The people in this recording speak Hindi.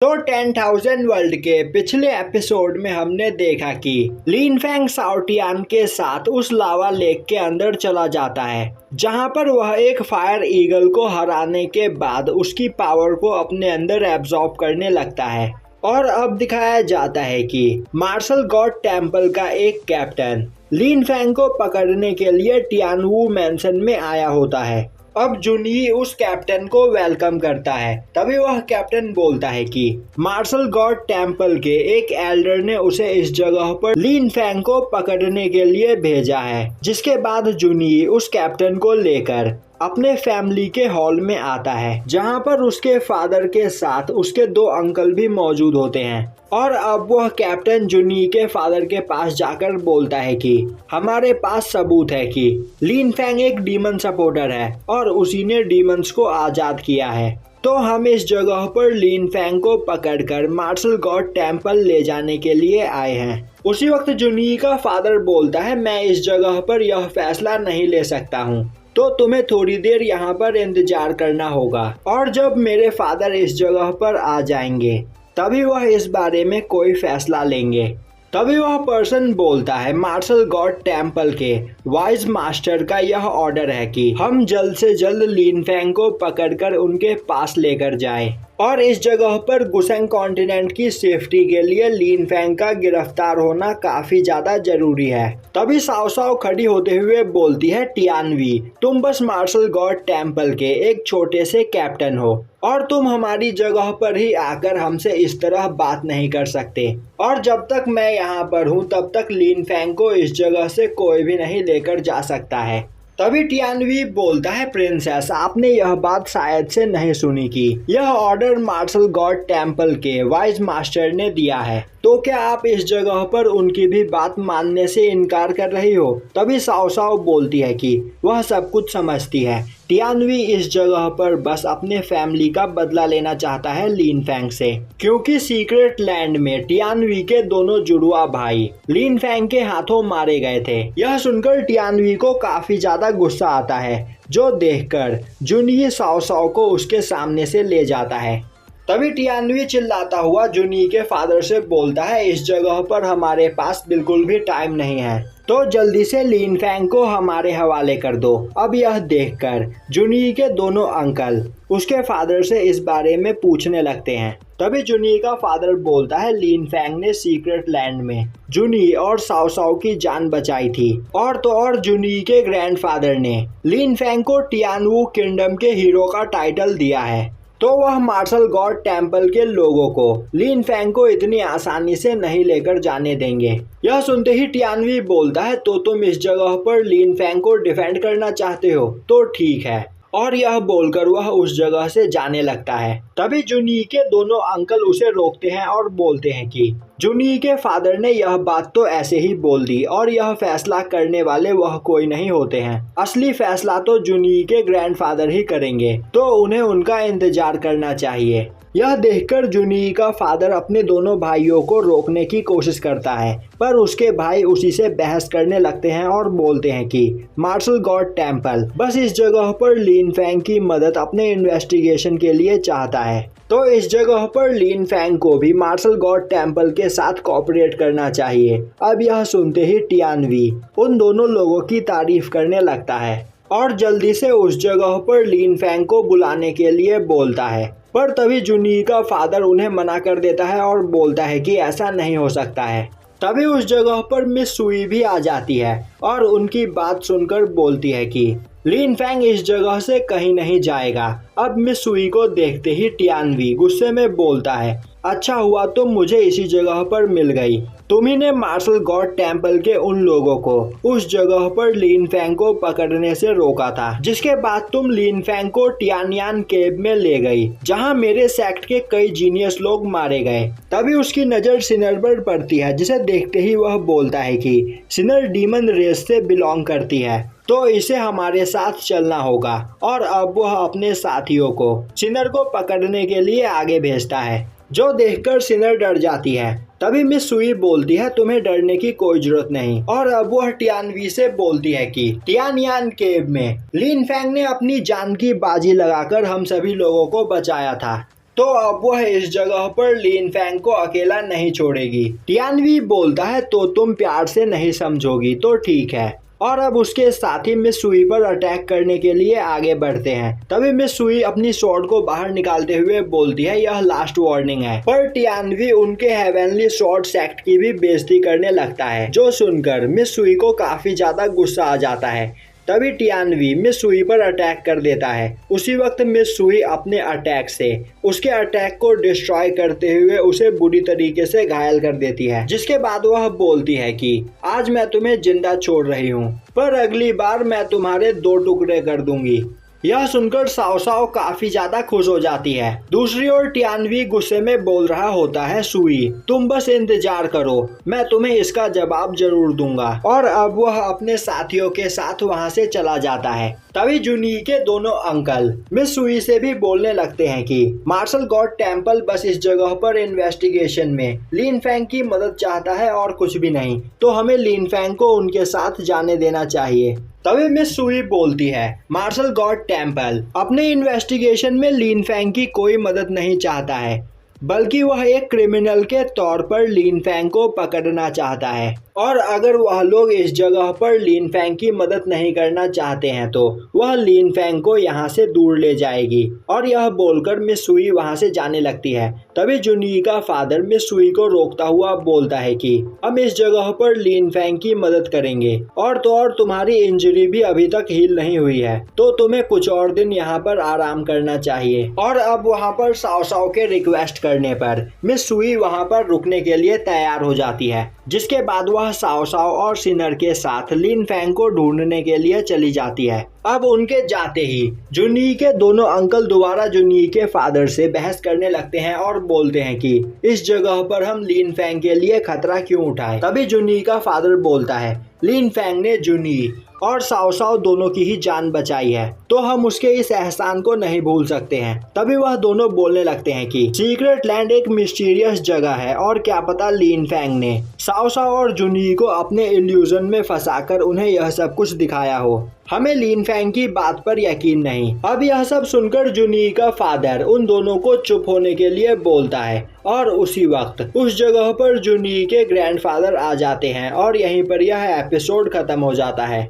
तो 10,000 वर्ल्ड के पिछले एपिसोड में हमने देखा कि लिन फैंग शाओटियान के साथ उस लावा लेक के अंदर चला जाता है, जहां पर वह एक फायर ईगल को हराने के बाद उसकी पावर को अपने अंदर एब्जॉर्ब करने लगता है। और अब दिखाया जाता है कि मार्शल गॉड टेम्पल का एक कैप्टन लिन फैंग को पकड़ने के लिए टियानवू मैंशन में आया होता है। अब जुनई उस कैप्टन को वेलकम करता है। तभी वह कैप्टन बोलता है कि मार्शल गॉड टेम्पल के एक एल्डर ने उसे इस जगह पर लिन फैंग को पकड़ने के लिए भेजा है। जिसके बाद जुनई उस कैप्टन को लेकर अपने फैमिली के हॉल में आता है, जहां पर उसके फादर के साथ उसके 2 अंकल भी मौजूद होते हैं। और अब वह कैप्टन जुनई के फादर के पास जाकर बोलता है कि हमारे पास सबूत है कि लिन फैंग एक डीमन सपोर्टर है और उसी ने डीमंस को आजाद किया है। तो हम इस जगह पर लिन फैंग को पकड़कर मार्शल गॉड टेम्पल ले जाने के लिए आए हैं। उसी वक्त जुनई का फादर बोलता है, मैं इस जगह पर यह फैसला नहीं ले सकता हूँ, तो तुम्हें थोड़ी देर यहाँ पर इंतजार करना होगा। और जब मेरे फादर इस जगह पर आ जाएंगे तभी वह इस बारे में कोई फैसला लेंगे। तभी वह पर्सन बोलता है, मार्शल गॉड टेम्पल के वाइज मास्टर का यह ऑर्डर है कि हम जल्द से जल्द लिन फैंग को पकड़कर उनके पास लेकर जाएं। और इस जगह पर गुसेंग कॉन्टिनेंट की सेफ्टी के लिए लिन फैंग का गिरफ्तार होना काफी ज्यादा जरूरी है। तभी साओ साओ खड़ी होते हुए बोलती है, टियानवी तुम बस मार्शल गॉड टेम्पल के एक छोटे से कैप्टन हो और तुम हमारी जगह पर ही आकर हमसे इस तरह बात नहीं कर सकते। और जब तक मैं यहाँ पर हूँ तब तक लिन फैंग को इस जगह से कोई भी नहीं लेकर जा सकता है। तभी टियानवी बोलता है, प्रिंसेस आपने यह बात शायद से नहीं सुनी कि यह ऑर्डर मार्शल गॉड टेम्पल के वाइज मास्टर ने दिया है, तो क्या आप इस जगह पर उनकी भी बात मानने से इनकार कर रही हो। तभी साओ साओ बोलती है कि वह सब कुछ समझती है। टियानवी इस जगह पर बस अपने फैमिली का बदला लेना चाहता है लिन फैंग से, क्योंकि सीक्रेट लैंड में टियानवी के दोनों जुड़वा भाई लिन फैंग के हाथों मारे गए थे। यह सुनकर टियानवी को काफी ज्यादा गुस्सा आता है, जो देखकर जुनई साओ साओ को उसके सामने से ले जाता है। तभी टियानवी चिल्लाता हुआ जुनई के फादर से बोलता है, इस जगह पर हमारे पास बिल्कुल भी टाइम नहीं है, तो जल्दी से लिन फैंग को हमारे हवाले कर दो। अब यह देखकर जुनई के दोनों अंकल उसके फादर से इस बारे में पूछने लगते हैं। तभी जुनई का फादर बोलता है, लिन फैंग ने सीक्रेट लैंड में जुनई और साओ साओ की जान बचाई थी, और तो और जुनई के ग्रैंडफादर ने लिन फैंग को टियानवू किंगडम के हीरो का टाइटल दिया है। तो वह मार्शल गॉड टेम्पल के लोगों को लिन फैंग को इतनी आसानी से नहीं लेकर जाने देंगे। यह सुनते ही टियानवी बोलता है, तो तुम इस जगह पर लिन फैंग को डिफेंड करना चाहते हो, तो ठीक है। और यह बोलकर वह उस जगह से जाने लगता है। तभी जुनई के दोनों अंकल उसे रोकते हैं और बोलते हैं कि जुनई के फादर ने यह बात तो ऐसे ही बोल दी और यह फैसला करने वाले वह कोई नहीं होते हैं, असली फैसला तो जुनई के ग्रैंडफादर ही करेंगे, तो उन्हें उनका इंतजार करना चाहिए। यह देखकर जुनई का फादर अपने दोनों भाइयों को रोकने की कोशिश करता है, पर उसके भाई उसी से बहस करने लगते हैं और बोलते हैं कि मार्शल गॉड टेम्पल बस इस जगह पर लिन फैंग की मदद अपने इन्वेस्टिगेशन के लिए चाहता है, तो इस जगह पर लिन फैंग को भी मार्शल गॉड टेम्पल के साथ कोऑपरेट करना चाहिए। अब यह सुनते ही टियानवी उन दोनों लोगों की तारीफ करने लगता है और जल्दी से उस जगह पर लिन फैंग को बुलाने के लिए बोलता है। पर तभी जुनई का फादर उन्हें मना कर देता है और बोलता है कि ऐसा नहीं हो सकता है। तभी उस जगह पर मिस सुई भी आ जाती है और उनकी बात सुनकर बोलती है कि लिन फैंग इस जगह से कहीं नहीं जाएगा। अब मिस सुई को देखते ही टियानवी गुस्से में बोलता है, अच्छा हुआ तुम मुझे इसी जगह पर मिल गई। तुम्ही ने मार्शल गॉड टेम्पल के उन लोगों को उस जगह पर लिन फैंग को पकड़ने से रोका था, जिसके बाद तुम लिन फैंग को टियानयान केव में ले गई, जहां मेरे सेक्ट के कई जीनियस लोग मारे गए। तभी उसकी नजर सिनर पर पड़ती है, जिसे देखते ही वह बोलता है कि सिनर डीमन रेस से बिलोंग करती है, तो इसे हमारे साथ चलना होगा। और अब वह अपने साथियों को सिनर को पकड़ने के लिए आगे भेजता है, जो देखकर सिनर डर जाती है। तभी मिस सुई बोलती है, तुम्हें डरने की कोई जरूरत नहीं। और अब वह टियानवी से बोलती है कि टियानयान केव में लिन फैंग ने अपनी जान की बाजी लगाकर हम सभी लोगों को बचाया था, तो अब वह इस जगह पर लिन फैंग को अकेला नहीं छोड़ेगी। टियानवी बोलता है तो तुम प्यार से नहीं समझोगी तो ठीक है, और अब उसके साथी मिस सुई पर अटैक करने के लिए आगे बढ़ते हैं। तभी मिस सुई अपनी स्वॉर्ड को बाहर निकालते हुए बोलती है यह लास्ट वार्निंग है, पर टियानवी उनके हेवनली स्वॉर्ड सेक्ट की भी बेइज्जती करने लगता है, जो सुनकर मिस सुई को काफी ज्यादा गुस्सा आ जाता है। तभी टियानवी मिस सुई पर अटैक कर देता है। उसी वक्त मिस सुई अपने अटैक से उसके अटैक को डिस्ट्रॉय करते हुए उसे बुरी तरीके से घायल कर देती है, जिसके बाद वह बोलती है कि आज मैं तुम्हें जिंदा छोड़ रही हूँ, पर अगली बार मैं तुम्हारे 2 टुकड़े कर दूंगी। यह सुनकर साओ साओ काफी ज्यादा खुश हो जाती है। दूसरी ओर टियानवी गुस्से में बोल रहा होता है सुई तुम बस इंतजार करो, मैं तुम्हें इसका जवाब जरूर दूंगा। और अब वह अपने साथियों के साथ वहां से चला जाता है। तभी जुनी के दोनों अंकल मिस सुई से भी बोलने लगते हैं कि मार्शल गॉड टेम्पल बस इस जगह पर इन्वेस्टिगेशन में लिन फैंग की मदद चाहता है और कुछ भी नहीं, तो हमें लिन फैंग को उनके साथ जाने देना चाहिए। तभी मिस सुई बोलती है मार्शल गॉड टेम्पल अपने इन्वेस्टिगेशन में लिन फैंग की कोई मदद नहीं चाहता है, बल्कि वह एक क्रिमिनल के तौर पर लिन फैंग को पकड़ना चाहता है, और अगर वह लोग इस जगह पर लिन फैंग की मदद नहीं करना चाहते हैं तो वह लिन फैंग को यहाँ से दूर ले जाएगी। और यह बोलकर मिस सुई वहाँ से जाने लगती है। तभी जुनी का फादर मिस सुई को रोकता हुआ बोलता है कि हम इस जगह पर लिन फैंग की मदद करेंगे, और तो और तुम्हारी इंजरी भी अभी तक हील नहीं हुई है, तो तुम्हें कुछ और दिन यहाँ पर आराम करना चाहिए। और अब वहाँ पर साओ साओ के रिक्वेस्ट करने पर मिस सुई वहाँ पर रुकने के लिए तैयार हो जाती है, जिसके बाद वह साओ साओ और सिनर के साथ लिन फैंग को ढूंढने के लिए चली जाती है। अब उनके जाते ही जुनी के दोनों अंकल दोबारा जुनी के फादर से बहस करने लगते हैं और बोलते हैं कि इस जगह पर हम लिन फैंग के लिए खतरा क्यों उठाएं। तभी जुनी का फादर बोलता है लिन फैंग ने जुनी और साओ साओ दोनों की ही जान बचाई है, तो हम उसके इस एहसान को नहीं भूल सकते हैं। तभी वह दोनों बोलने लगते हैं कि सीक्रेट लैंड एक मिस्टीरियस जगह है, और क्या पता लिन फैंग ने साओ साओ और जुनी को अपने इल्यूजन में फंसाकर उन्हें यह सब कुछ दिखाया हो। हमें लिन फैंग की बात पर यकीन नहीं। अब यह सब सुनकर जुनी का फादर उन दोनों को चुप होने के लिए बोलता है, और उसी वक्त उस जगह पर जुनी के ग्रैंडफादर आ जाते हैं, और यहीं पर यह एपिसोड खत्म हो जाता है।